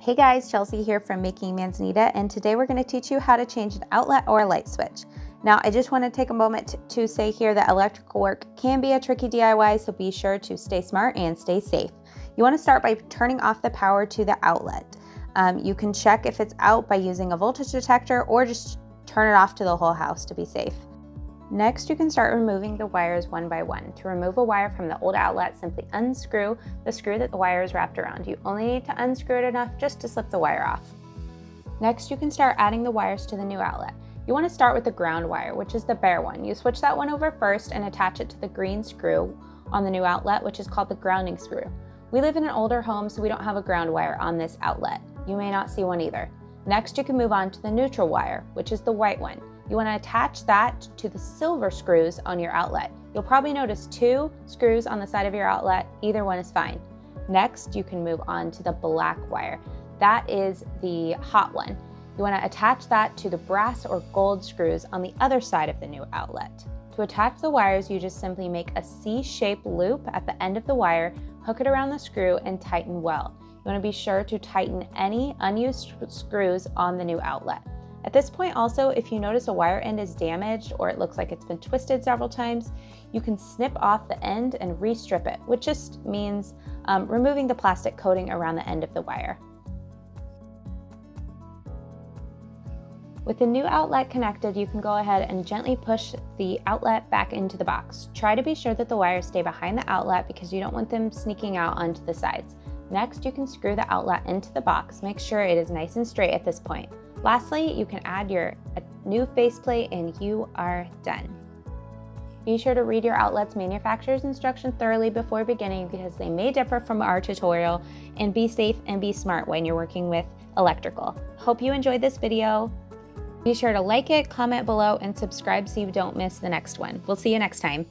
Hey guys, Chelsea here from Making Manzanita, and today we're going to teach you how to change an outlet or a light switch. Now, I just want to take a moment to say here that electrical work can be a tricky DIY, so be sure to stay smart and stay safe. You want to start by turning off the power to the outlet. You can check if it's out by using a voltage detector or just turn it off to the whole house to be safe. Next, you can start removing the wires one by one. To remove a wire from the old outlet, simply unscrew the screw that the wire is wrapped around. You only need to unscrew it enough just to slip the wire off. Next, you can start adding the wires to the new outlet. You want to start with the ground wire, which is the bare one. You switch that one over first and attach it to the green screw on the new outlet, which is called the grounding screw. We live in an older home, so we don't have a ground wire on this outlet. You may not see one either. Next, you can move on to the neutral wire, which is the white one. You want to attach that to the silver screws on your outlet. You'll probably notice two screws on the side of your outlet. Either one is fine. Next, you can move on to the black wire. That is the hot one. You want to attach that to the brass or gold screws on the other side of the new outlet. To attach the wires, you just simply make a C-shaped loop at the end of the wire, hook it around the screw, and tighten well. You want to be sure to tighten any unused screws on the new outlet. At this point also, if you notice a wire end is damaged or it looks like it's been twisted several times, you can snip off the end and restrip it, which just means removing the plastic coating around the end of the wire. With the new outlet connected, you can go ahead and gently push the outlet back into the box. Try to be sure that the wires stay behind the outlet because you don't want them sneaking out onto the sides. Next, you can screw the outlet into the box. Make sure it is nice and straight at this point. Lastly, you can add your new faceplate and you are done. Be sure to read your outlet's manufacturer's instructions thoroughly before beginning because they may differ from our tutorial, and be safe and be smart when you're working with electrical. Hope you enjoyed this video. Be sure to like it, comment below, and subscribe so you don't miss the next one. We'll see you next time.